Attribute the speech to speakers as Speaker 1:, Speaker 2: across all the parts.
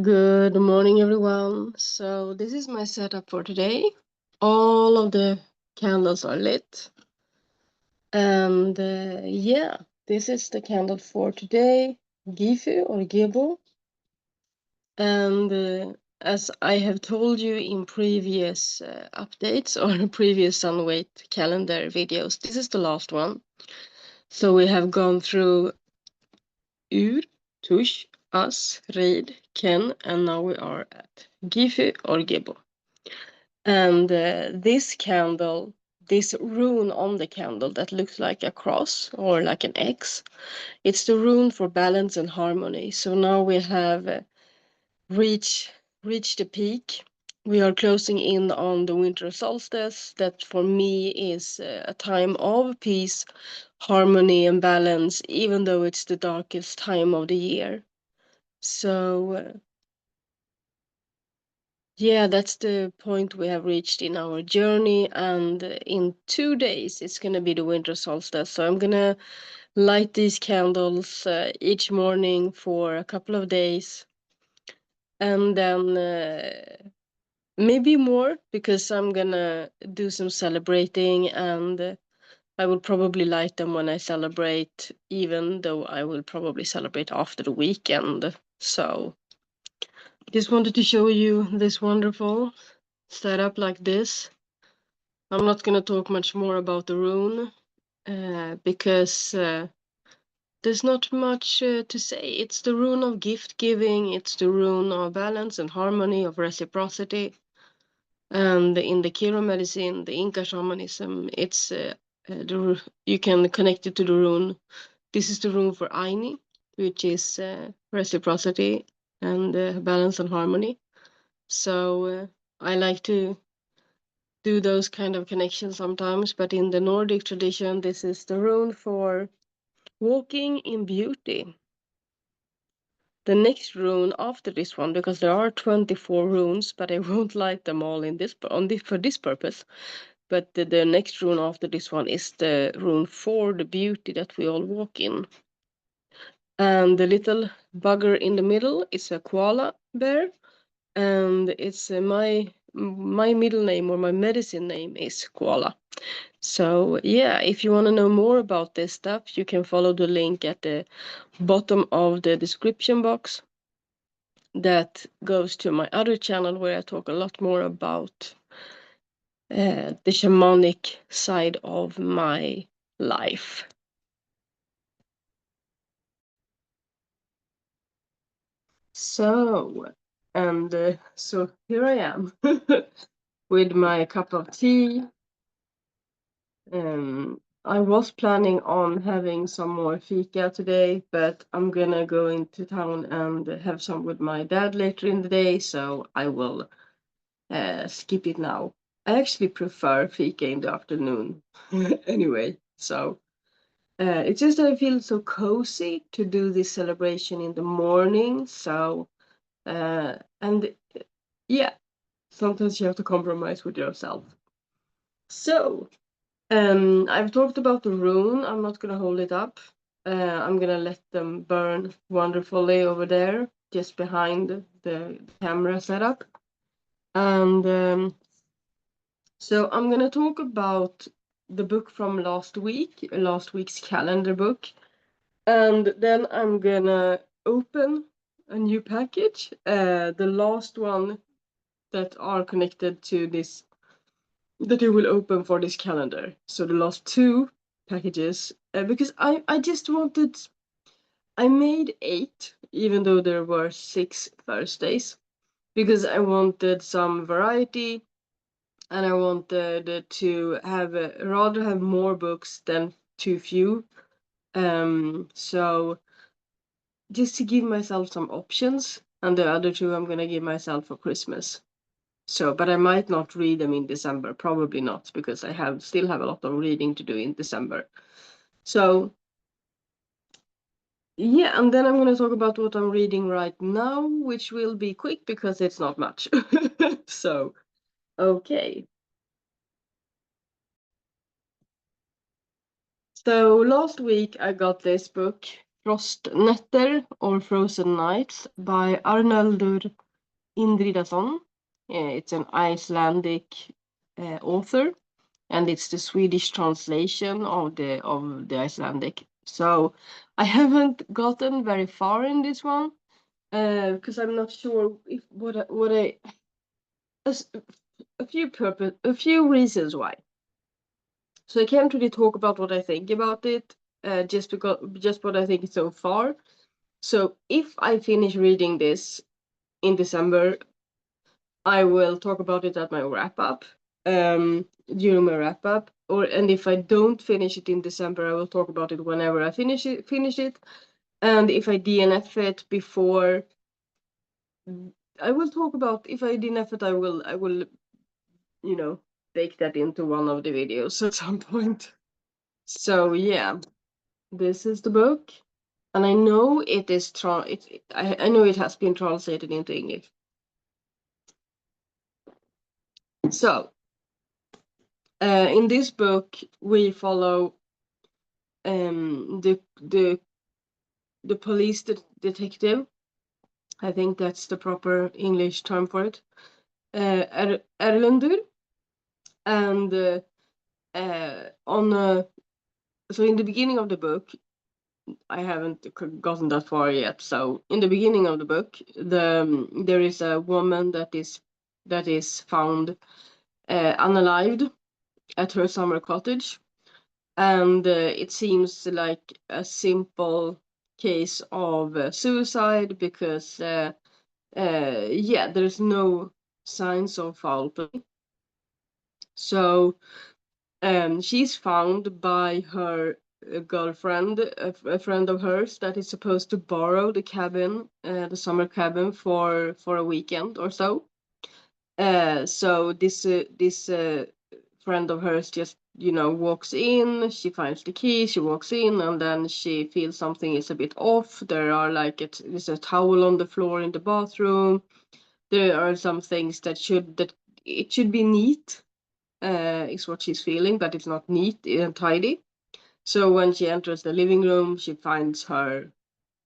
Speaker 1: Good morning, everyone. So this is my setup for today. All of the candles are lit. And yeah, this is the candle for today, Gifu or Gebo. And as I have told you in previous updates or previous Sunwait calendar videos, this is the last one. So we have gone through Ur, Tush, As, Reid, Ken, and now we are at Gifu or Gebo. And this candle, this rune on the candle that looks like a cross or like an X, it's the rune for balance and harmony. So now we have reached the peak. We are closing in on the winter solstice. That for me is a time of peace, harmony, and balance, even though it's the darkest time of the year. So yeah, that's the point we have reached in our journey, and in 2 days it's gonna be the winter solstice. So I'm gonna light these candles each morning for a couple of days, and then maybe more because I'm gonna do some celebrating, and I will probably light them when I celebrate, even though I will probably celebrate after the weekend. So just wanted to show you this wonderful setup like this. I'm not going to talk much more about the rune because there's not much to say. It's the rune of gift giving, it's the rune of balance and harmony, of reciprocity. And in the Kiro medicine, the Inca shamanism, it's you can connect it to the rune. This is the rune for Aini, which is reciprocity and balance and harmony. So I like to do those kind of connections sometimes, but in the Nordic tradition, this is the rune for walking in beauty. The next rune after this one, because there are 24 runes, but I won't light them all in this for this purpose. But the next rune after this one is the rune for the beauty that we all walk in. And the little bugger in the middle is a koala bear, and it's my middle name or my medicine name is koala. So yeah, if you want to know more about this stuff, you can follow the link at the bottom of the description box. That goes to my other channel where I talk a lot more about the shamanic side of my life. So, and so here I am with my cup of tea. I was planning on having some more fika today, but I'm gonna go into town and have some with my dad later in the day, so I will skip it now. I actually prefer fika in the afternoon anyway, so it's just that I feel so cozy to do this celebration in the morning, so and yeah, sometimes you have to compromise with yourself. So I've talked about the rune. I'm not gonna hold it up. I'm gonna let them burn wonderfully over there, just behind the camera setup. And so I'm gonna talk about the book from last week's calendar book. And then I'm gonna open a new package, the last one that are connected to this that you will open for this calendar. So the last two packages, because I just wanted, I made 8, even though there were 6 Thursdays, because I wanted some variety, and I wanted to have rather have more books than too few. So just to give myself some options, and the other 2 I'm gonna give myself for Christmas. So, but I might not read them in December, probably not, because I still have a lot of reading to do in December. So, yeah, and then I'm going to talk about what I'm reading right now, which will be quick because it's not much. So, okay. So last week I got this book Frostnätter or Frozen Nights by Arnaldur Indridason. It's an Icelandic author, and it's the Swedish translation of the Icelandic. So I haven't gotten very far in this one because I'm not sure if a few reasons why. So I can't really talk about what I think about it, just what I think so far. So if I finish reading this in December, I will talk about it at my wrap up, during my wrap up, and if I don't finish it in December, I will talk about it whenever I finish it. And if I DNF it before, I will talk about, if I DNF it, I will, bake that into one of the videos at some point. So yeah, this is the book, and I know it is I know it has been translated into English. So in this book, we follow the police detective. I think that's the proper English term for it. Erlendur, and so in the beginning of the book, I haven't gotten that far yet. So in the beginning of the book, there is a woman that is found unalived at her summer cottage, and it seems like a simple case of suicide because there's no signs of foul play. So she's found by her girlfriend, a friend of hers that is supposed to borrow the cabin, the summer cabin for a weekend or so. So this friend of hers just, walks in, she finds the key, she walks in, and then she feels something is a bit off. There's a towel on the floor in the bathroom. There are some things that it should be neat, is what she's feeling, but it's not neat and tidy. So when she enters the living room, she finds her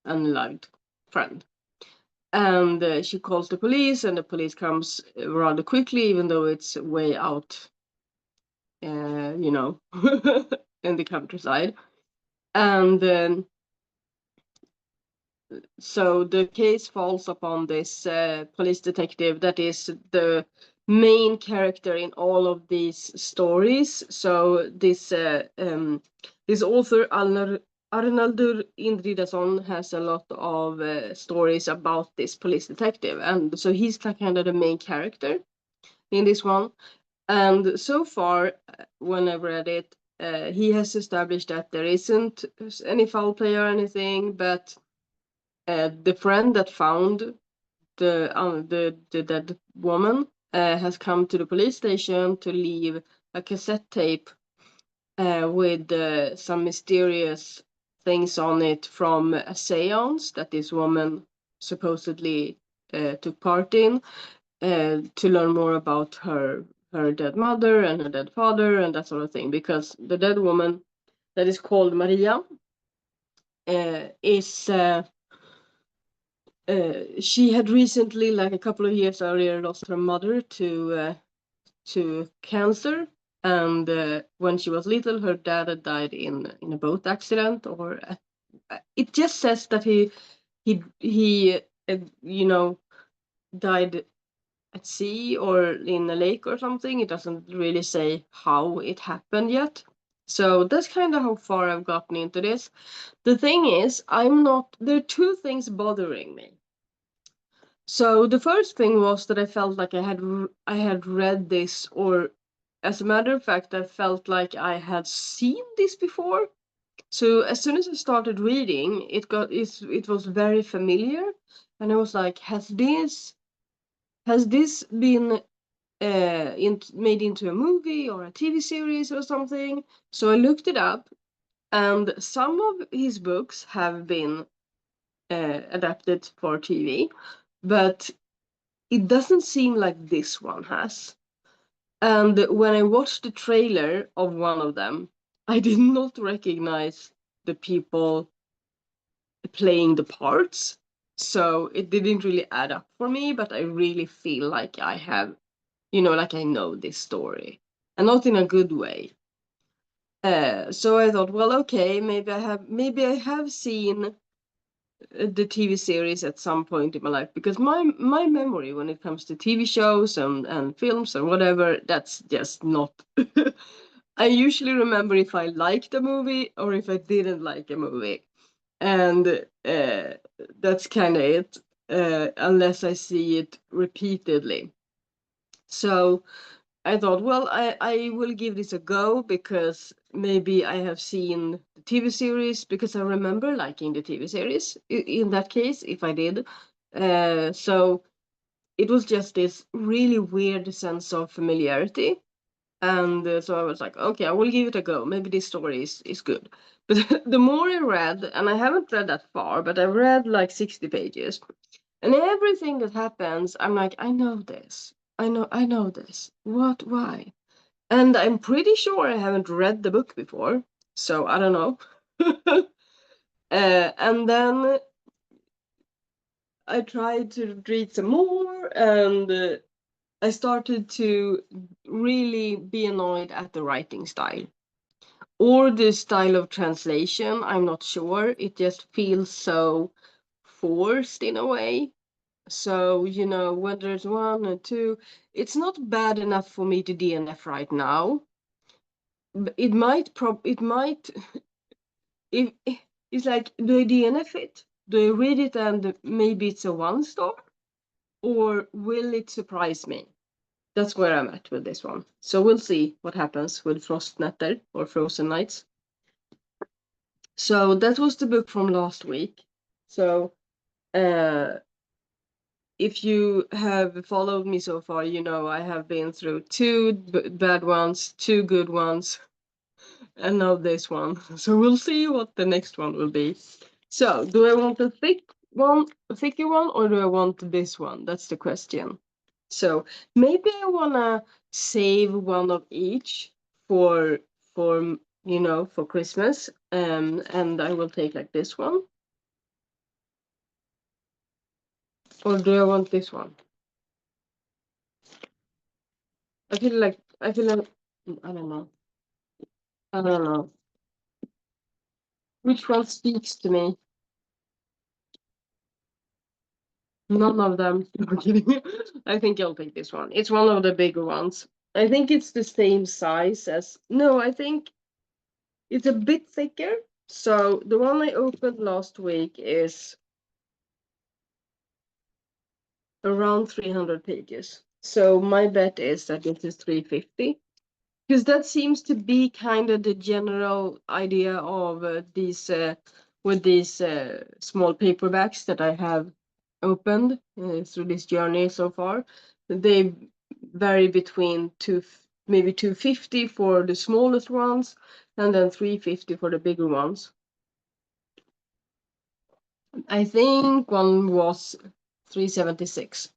Speaker 1: unloved friend. And she calls the police, and the police comes rather quickly, even though it's way out, in the countryside. And so the case falls upon this police detective that is the main character in all of these stories. So this author Arnaldur Indridason has a lot of stories about this police detective, and so he's kind of the main character in this one. And so far, when I read it, he has established that there isn't any foul play or anything, but the friend that found the dead woman has come to the police station to leave a cassette tape with some mysterious things on it from a seance that this woman supposedly took part in, to learn more about her dead mother and her dead father and that sort of thing. Because the dead woman, that is called Maria, is she had recently, like a couple of years earlier, lost her mother to cancer, and when she was little, her dad had died in a boat accident, or it just says that he died at sea or in a lake or something. It doesn't really say how it happened yet. So that's kind of how far I've gotten into this. The thing is, there are two things bothering me. So the first thing was that I felt like I had read this, or as a matter of fact, I felt like I had seen this before. So as soon as I started reading, it was very familiar, and I was like, has this been made into a movie or a TV series or something? So I looked it up, and some of his books have been adapted for TV, but it doesn't seem like this one has. And when I watched the trailer of one of them, I did not recognize the people playing the parts. So it didn't really add up for me, but I really feel like I have, like I know this story, and not in a good way. So I thought, well, okay, maybe I have seen the TV series at some point in my life, because my memory when it comes to TV shows and films and whatever, that's just not. I usually remember if I liked a movie or if I didn't like a movie, and that's kind of it, unless I see it repeatedly. So I thought, well, I will give this a go, because maybe I have seen the TV series, because I remember liking the TV series in that case, if I did. So it was just this really weird sense of familiarity. And so I was like, okay, I will give it a go. Maybe this story is good. But the more I read, and I haven't read that far, but I've read like 60 pages, and everything that happens, I'm like, I know this. I know this. What? Why? And I'm pretty sure I haven't read the book before, so I don't know. And then I tried to read some more, and I started to really be annoyed at the writing style or the style of translation. I'm not sure. It just feels so forced in a way. So, when there's one or two, it's not bad enough for me to DNF right now. It might, if it's like, do I DNF it? Do I read it and maybe it's a 1 star? Or will it surprise me? That's where I'm at with this one. So we'll see what happens with Frostnetter or Frozen Nights. So that was the book from last week. So if you have followed me so far, I have been through two bad ones, two good ones, and now this one. So we'll see what the next one will be. So do I want a thicker one, or do I want this one? That's the question. So maybe I wanna save one of each for for Christmas. And I will take like this one. Or do I want this one? I feel like I don't know. I don't know. Which one speaks to me? None of them. I'm kidding. I think I'll take this one. It's one of the bigger ones. I think it's the same size as. No, I think it's a bit thicker. So the one I opened last week is around 300 pages. So my bet is that it is 350. Because that seems to be kind of the general idea of these with these small paperbacks that I have opened through this journey so far. They vary between maybe 250 for the smallest ones, and then 350 for the bigger ones. I think one was 376,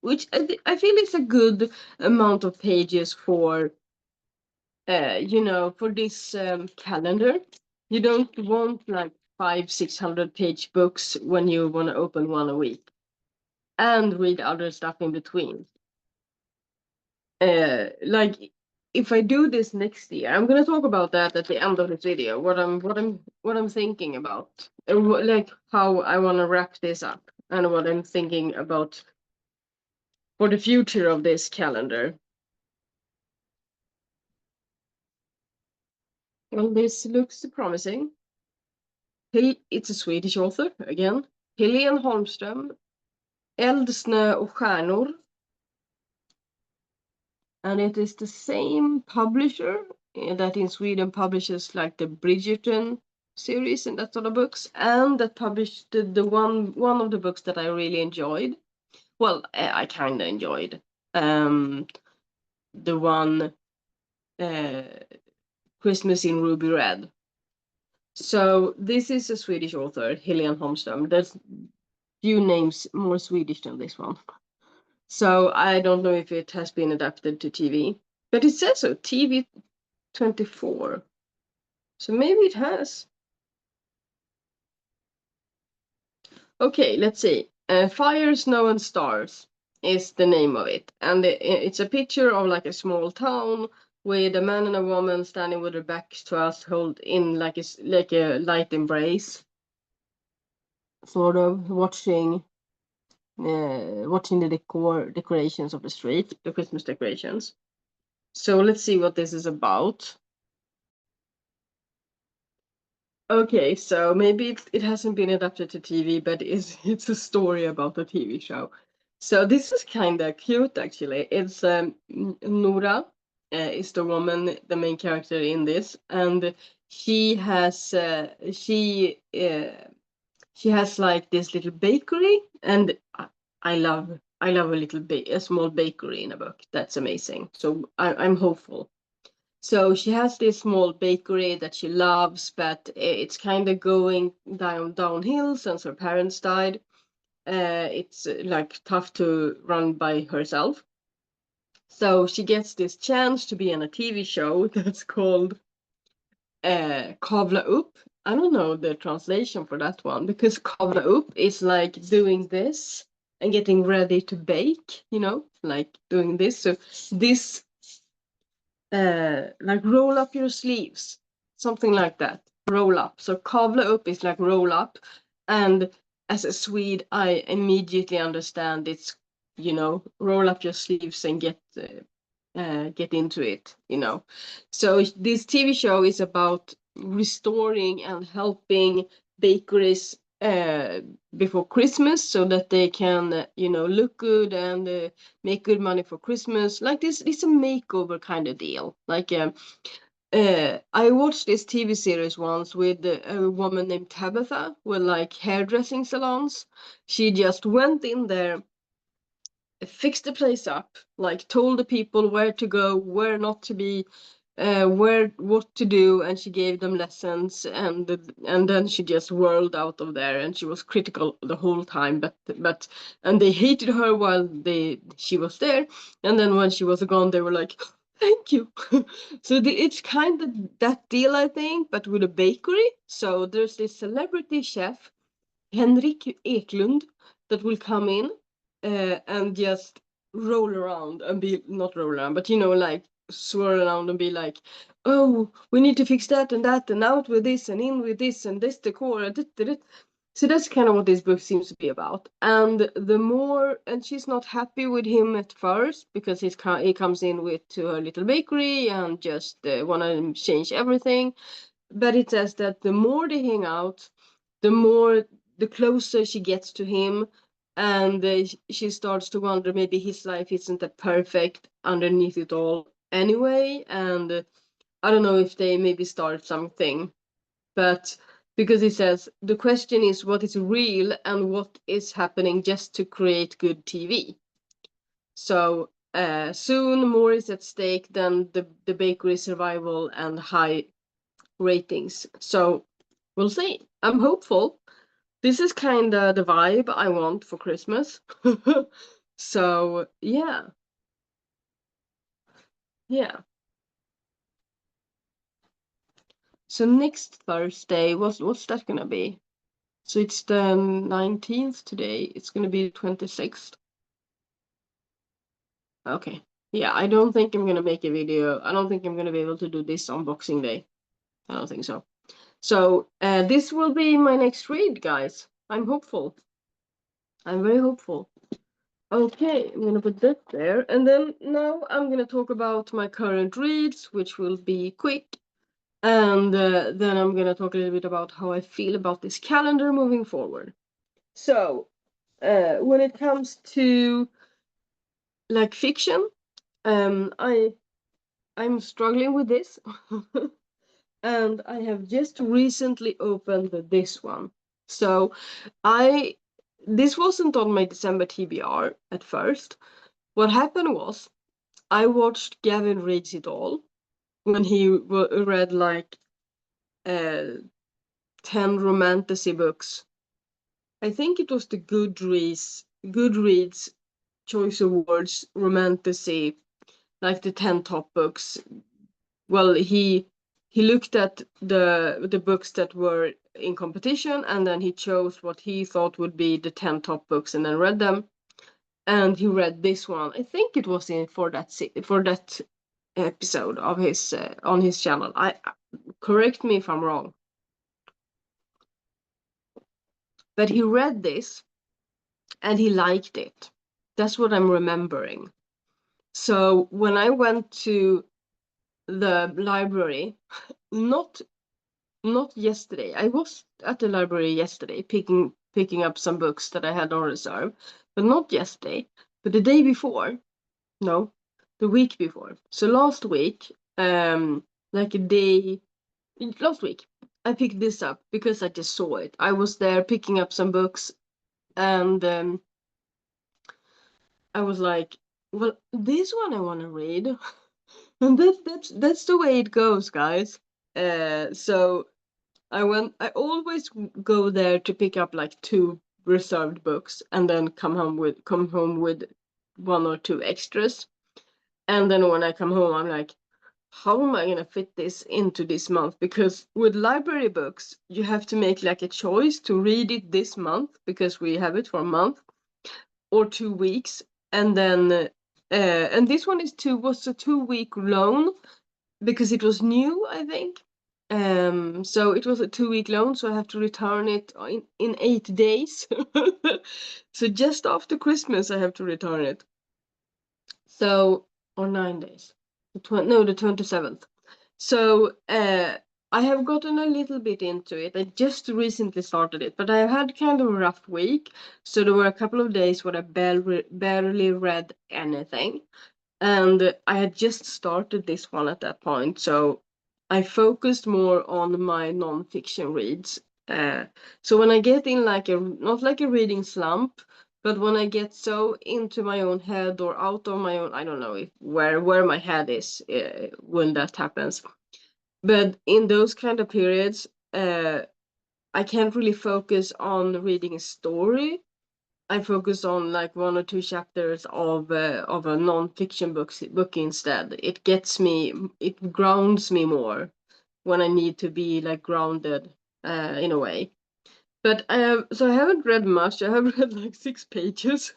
Speaker 1: which I feel is a good amount of pages for for this calendar. You don't want like 500-600 page books when you want to open one a week and read other stuff in between. Like if I do this next year, I'm gonna talk about that at the end of this video. What I'm thinking about, like how I want to wrap this up, and what I'm thinking about for the future of this calendar. Well, this looks promising. It's a Swedish author again. Helene Holmström, Eld, snö och stjärnor. And it is the same publisher that in Sweden publishes like the Bridgerton series and that sort of books, and that published the one of the books that I really enjoyed. Well, I kind of enjoyed. The one Christmas in Ruby Red. So this is a Swedish author, Helene Holmström. There's few names more Swedish than this one. So I don't know if it has been adapted to TV, but it says so, TV 24. So maybe it has. Okay, let's see. Fire, Snow and Stars is the name of it. And it's a picture of like a small town with a man and a woman standing with their backs to us, hold in like a light embrace, sort of watching the decorations of the street, the Christmas decorations. So let's see what this is about. Okay, so maybe it hasn't been adapted to TV, but it's a story about a TV show. So this is kind of cute, actually. It's Nora is the woman, the main character in this, and she has she has like this little bakery, and I love a small bakery in a book. That's amazing. So I'm hopeful. So she has this small bakery that she loves, but it's kind of going downhill since her parents died. It's like tough to run by herself. So she gets this chance to be in a TV show that's called Kavla Upp. I don't know the translation for that one because Kavla Upp is like doing this and getting ready to bake, like doing this. So this like roll up your sleeves, something like that. Roll up. So kavla upp is like roll up, and as a Swede, I immediately understand it's roll up your sleeves and get into it. So this TV show is about restoring and helping bakeries before Christmas so that they can look good and make good money for Christmas. Like this, it's a makeover kind of deal. Like I watched this TV series once with a woman named Tabitha with like hairdressing salons. She just went in there, fixed the place up, like told the people where to go, where not to be, what to do, and she gave them lessons, and then she just whirled out of there, and she was critical the whole time, but and they hated her while she was there, and then when she was gone, they were like, thank you. So it's kind of that deal, I think, but with a bakery. So there's this celebrity chef Henrik Eklund that will come in and just roll around and be not roll around, but like swirl around and be like, oh, we need to fix that and out with this and in with this and this decor. So that's kind of what this book seems to be about. And and she's not happy with him at first because he comes in to her little bakery and just want to change everything. But it says that the more they hang out, the closer she gets to him, and she starts to wonder maybe his life isn't that perfect underneath it all anyway. And I don't know if they maybe start something, but because it says the question is what is real and what is happening just to create good TV. So soon more is at stake than the bakery survival and high ratings. So we'll see. I'm hopeful. This is kind of the vibe I want for Christmas. So yeah, yeah. So next Thursday, what's that gonna be? So it's the 19th today. It's gonna be the 26th. Okay. Yeah, I don't think I'm gonna make a video. I don't think I'm gonna be able to do this on Boxing Day. I don't think so. So this will be my next read, guys. I'm hopeful. I'm very hopeful. Okay, I'm gonna put that there. And then now I'm gonna talk about my current reads, which will be quick. And then I'm gonna talk a little bit about how I feel about this calendar moving forward. So, when it comes to like fiction, I'm struggling with this. And I have just recently opened this one. So this wasn't on my December TBR at first. What happened was I watched Gavin Reads It All when he read like 10 romantasy books. I think it was the Goodreads Choice Awards romantasy, like the 10 top books. Well, he he looked at the books that were in competition, and then he chose what he thought would be the 10 top books and then read them. And he read this one. I think it was in for that episode of his on his channel. I correct me if I'm wrong. But he read this and he liked it. That's what I'm remembering. So when I went to the library, not yesterday. I was at the library yesterday picking up some books that I had on reserve, but not yesterday, but the day before. No, the week before. So last week, like a day last week, I picked this up because I just saw it. I was there picking up some books, and I was like, well, this one I want to read. And that's the way it goes, guys. So I always go there to pick up like 2 reserved books and then come home with 1 or 2 extras. And then when I come home, I'm like, how am I gonna fit this into this month? Because with library books, you have to make like a choice to read it this month because we have it for a month or 2 weeks, and then and this one was a 2-week loan because it was new, I think. So it was a 2-week loan, so I have to return it in 8 days. So just after Christmas, I have to return it. So, or 9 days. The 27th. So I have gotten a little bit into it. I just recently started it, but I had kind of a rough week. So there were a couple of days where I barely read anything. And I had just started this one at that point. So I focused more on my nonfiction reads. So when I get in not like a reading slump, but when I get so into my own head or out of my own, I don't know where my head is when that happens. But in those kind of periods, I can't really focus on reading a story. I focus on like 1 or 2 chapters of a non-fiction book instead. It grounds me more when I need to be like grounded in a way. But I haven't read much. I have read like 6 pages,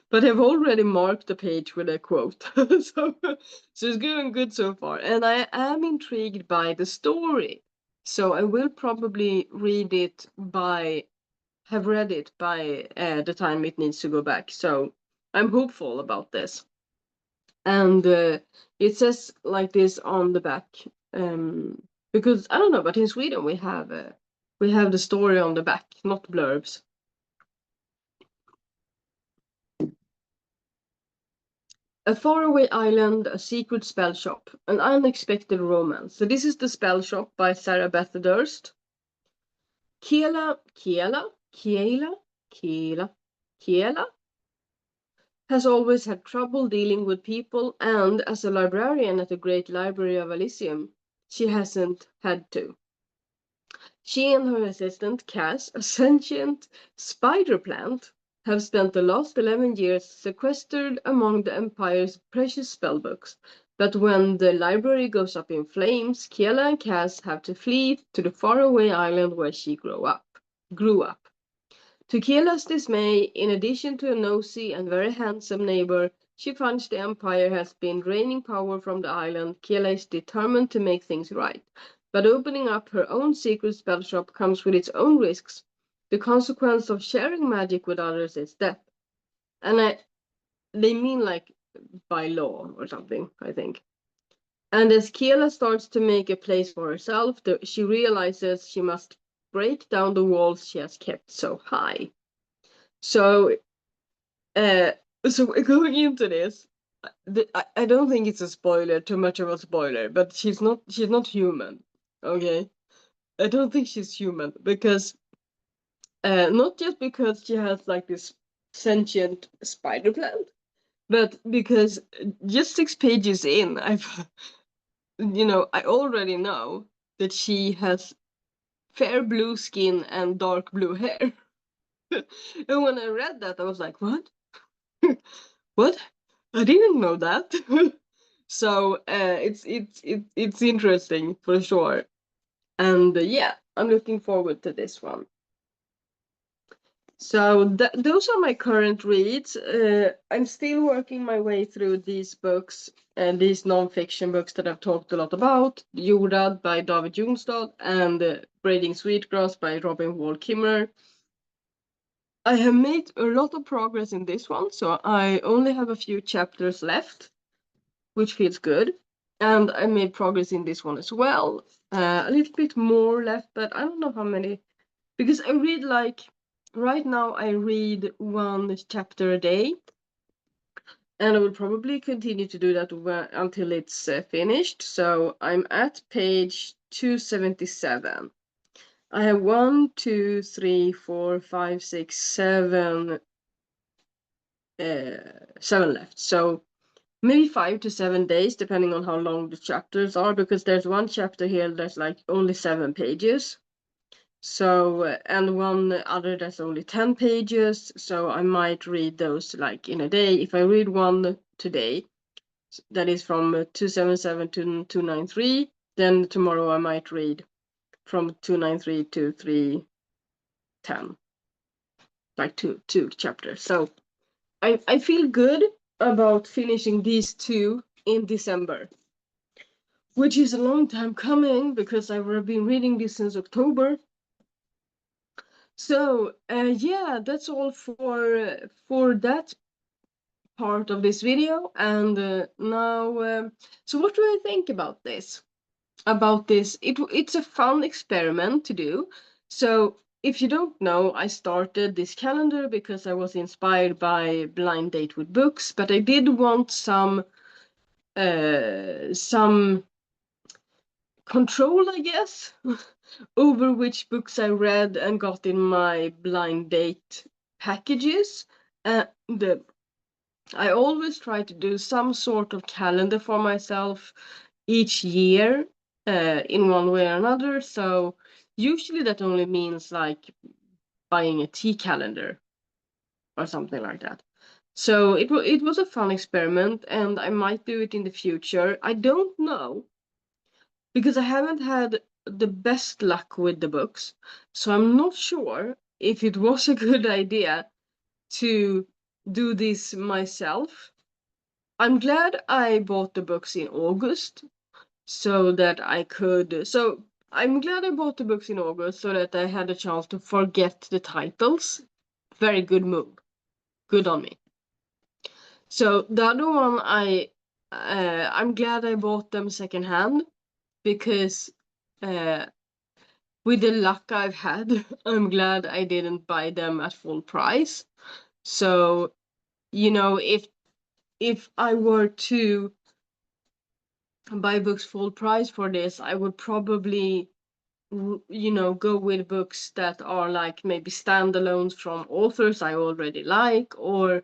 Speaker 1: but I've already marked a page with a quote. so it's going good so far, and I am intrigued by the story. So I will probably have read it by the time it needs to go back. So I'm hopeful about this. And it says like this on the back, because I don't know, but in Sweden we have the story on the back, not blurbs. A faraway island, a secret spell shop, an unexpected romance. So this is the spell shop by Sarah Beth Durst. Kiela has always had trouble dealing with people, and as a librarian at the Great Library of Elysium, she hasn't had to. She and her assistant, Cass, a sentient spider plant, have spent the last 11 years sequestered among the Empire's precious spellbooks. But when the library goes up in flames, Kiela and Cass have to flee to the faraway island where she grew up. To Kiela's dismay, in addition to a nosy and very handsome neighbor, she finds the Empire has been draining power from the island. Kiela is determined to make things right. But opening up her own secret spell shop comes with its own risks. The consequence of sharing magic with others is death. And they mean like by law or something, I think. And as Kiela starts to make a place for herself, she realizes she must break down the walls she has kept so high. So, going into this, I don't think it's a spoiler, too much of a spoiler, but she's not human. Okay, I don't think she's human because not just because she has like this sentient spider plant, but because just 6 pages in, I already know that she has fair blue skin and dark blue hair. And when I read that, I was like, what? What? I didn't know that. So it's interesting for sure. And yeah, I'm looking forward to this one. So those are my current reads. I'm still working my way through these books and these non-fiction books that I've talked a lot about. Jordad by David Ljungstad and Braiding Sweetgrass by Robin Wall Kimmerer. I have made a lot of progress in this one, so I only have a few chapters left, which feels good. And I made progress in this one as well. A little bit more left, but I don't know how many. Because I read like, right now I read one chapter a day. And I will probably continue to do that until it's finished. So I'm at page 277. I have 1, 2, 3, 4, 5, 6, 7, 7 left. So maybe 5 to 7 days, depending on how long the chapters are, because there's one chapter here that's like only 7 pages. So, and one other that's only 10 pages. So I might read those like in a day. If I read one today, that is from 277 to 293, then tomorrow I might read from 293 to 310, like two chapters. So I feel good about finishing these two in December, which is a long time coming because I've been reading this since October. So yeah, that's all for that part of this video. And now, so what do I think about this? It's a fun experiment to do. So if you don't know, I started this calendar because I was inspired by Blind Date with Books, but I did want some control, I guess, over which books I read and got in my blind date packages. And I always try to do some sort of calendar for myself each year, in one way or another. So usually that only means like buying a tea calendar or something like that. So it was a fun experiment, and I might do it in the future. I don't know, because I haven't had the best luck with the books. So I'm not sure if it was a good idea to do this myself. I'm glad I bought the books in August so that I could. So I'm glad I bought the books in August so that I had a chance to forget the titles. Very good move. Good on me. So the other one, I'm glad I bought them secondhand because with the luck I've had, I'm glad I didn't buy them at full price. So, if I were to buy books full price for this, I would probably, go with books that are like maybe standalones from authors I already like, or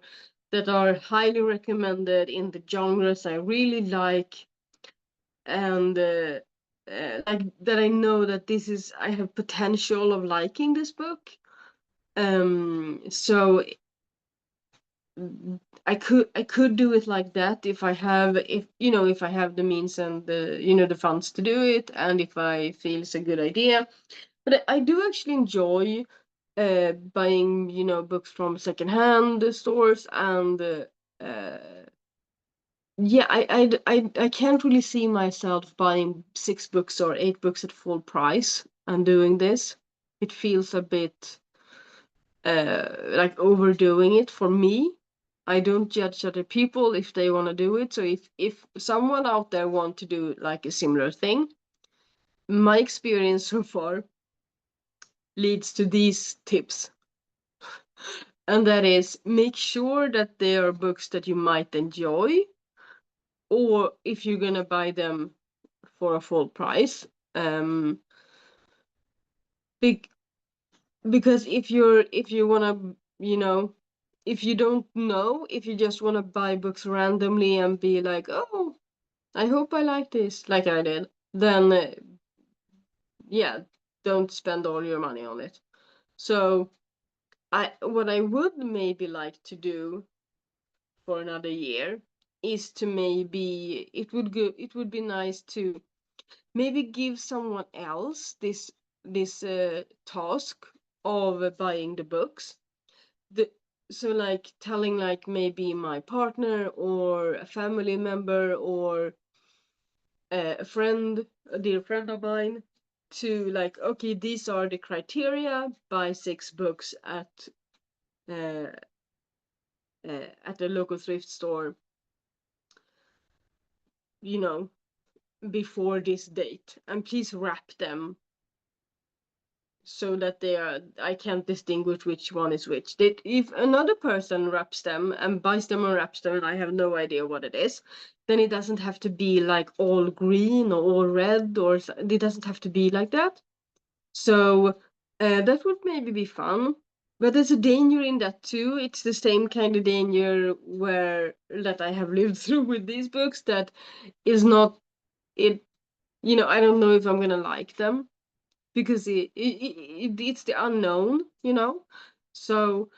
Speaker 1: that are highly recommended in the genres I really like, and like that I know that I have potential of liking this book. So I could do it like that if I have the means and the funds to do it, and if I feel it's a good idea. But I do actually enjoy buying books from secondhand stores, and yeah, I can't really see myself buying 6 books or 8 books at full price and doing this. It feels a bit like overdoing it for me. I don't judge other people if they want to do it. So if someone out there want to do like a similar thing, my experience so far leads to these tips. And that is, make sure that they are books that you might enjoy, or if you're gonna buy them for a full price. Big Because if you wanna, if you don't know, if you just wanna buy books randomly and be like, oh, I hope I like this, like I did, then yeah, don't spend all your money on it. So what I would maybe like to do for another year is to maybe it would be nice to maybe give someone else this task of buying the books. The so like telling like maybe my partner or a family member or a friend, a dear friend of mine, to like, okay, these are the criteria: buy 6 books uh, at the local thrift store, you know, before this date, and please wrap them so that I can't distinguish which one is which. If another person wraps them and buys them and wraps them and I have no idea what it is, then it doesn't have to be like all green or all red, or it doesn't have to be like that. So that would maybe be fun. But there's a danger in that too. It's the same kind of danger where that I have lived through with these books, that is not it, I don't know if I'm gonna like them, because it's the unknown, So,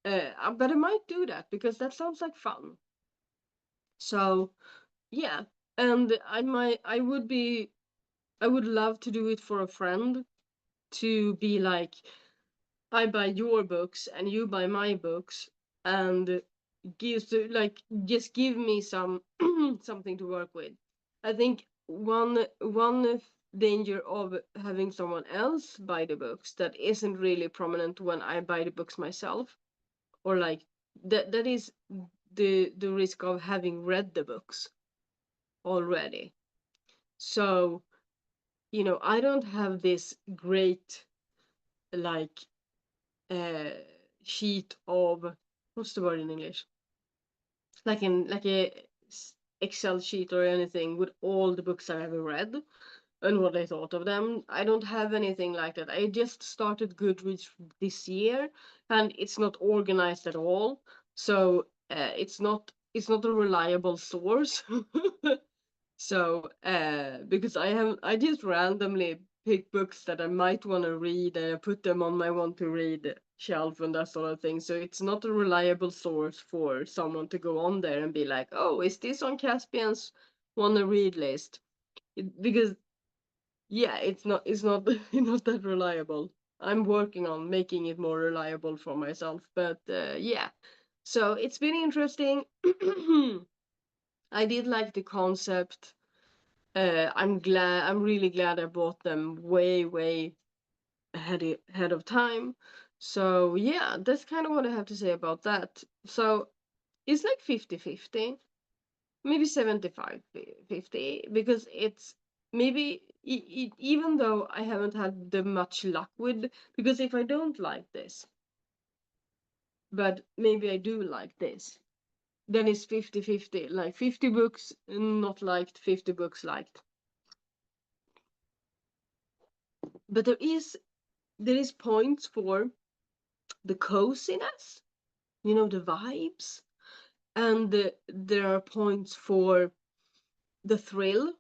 Speaker 1: but I might do that because that sounds like fun. So, yeah, and I would love to do it for a friend, to be like, I buy your books and you buy my books, and just give me some something to work with. I think one danger of having someone else buy the books that isn't really prominent when I buy the books myself, or like that is the risk of having read the books already. So, I don't have this great like uh sheet of, what's the word in English? Like a Excel sheet or anything with all the books I've ever read and what I thought of them. I don't have anything like that. I just started Goodreads this year, and it's not organized at all. So it's not a reliable source. So, because I just randomly pick books that I might want to read, and I put them on my want to read shelf and that sort of thing. So it's not a reliable source for someone to go on there and be like, oh, is this on Caspian's want to read list? Because yeah, it's not not that reliable. I'm working on making it more reliable for myself, but yeah. So it's been interesting. I did like the concept. I'm really glad I bought them way ahead of time. So yeah, that's kind of what I have to say about that. So it's like 50-50, maybe 75-50, because it's maybe even though I haven't had the much luck with, because if I don't like this, but maybe I do like this, then it's 50-50, like 50 books not liked, 50 books liked. But there is points for the coziness, the vibes, and there are points for the thrill,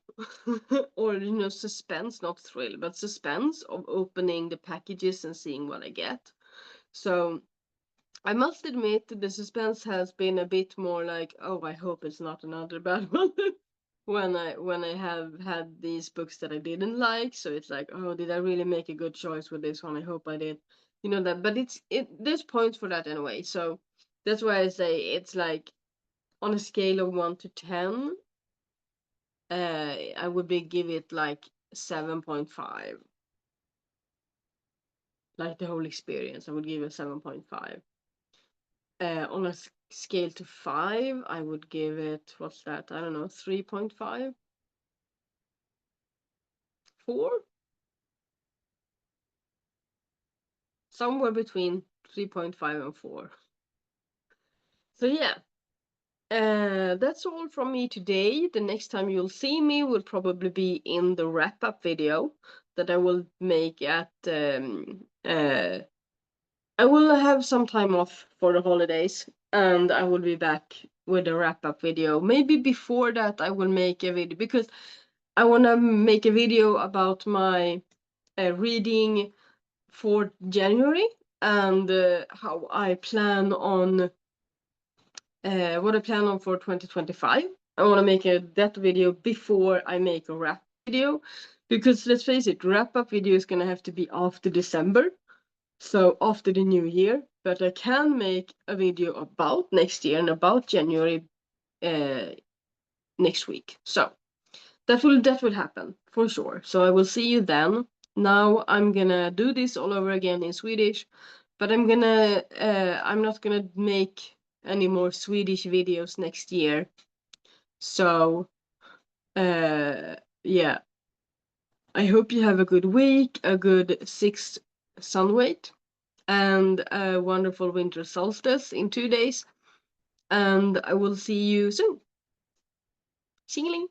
Speaker 1: or suspense, not thrill, but suspense of opening the packages and seeing what I get. So I must admit the suspense has been a bit more like, oh, I hope it's not another bad one. when I have had these books that I didn't like, so it's like, oh, did I really make a good choice with this one? I hope I did. That, but there's points for that anyway. So that's why I say it's like on a scale of 1 to 10, I would give it like 7.5. Like the whole experience, I would give it 7.5. On a scale to 5, I would give it, what's that? I don't know, 3.5, 4, somewhere between 3.5 and 4. So yeah, that's all from me today. The next time you'll see me will probably be in the wrap-up video that I will make I will have some time off for the holidays, and I will be back with a wrap-up video. Maybe before that I will make a video, because I want to make a video about my reading for January, and how I plan on what I plan on for 2025. I want to make that video before I make a wrap video, because let's face it, wrap up video is gonna have to be after December, so after the new year. But I can make a video about next year and about January next week. So that will happen for sure. So I will see you then. Now I'm gonna do this all over again in Swedish, but I'm not gonna make any more Swedish videos next year. So yeah, I hope you have a good week, a good 6th Sunwait, and a wonderful winter solstice in 2 days. And I will see you soon. Tjingeling!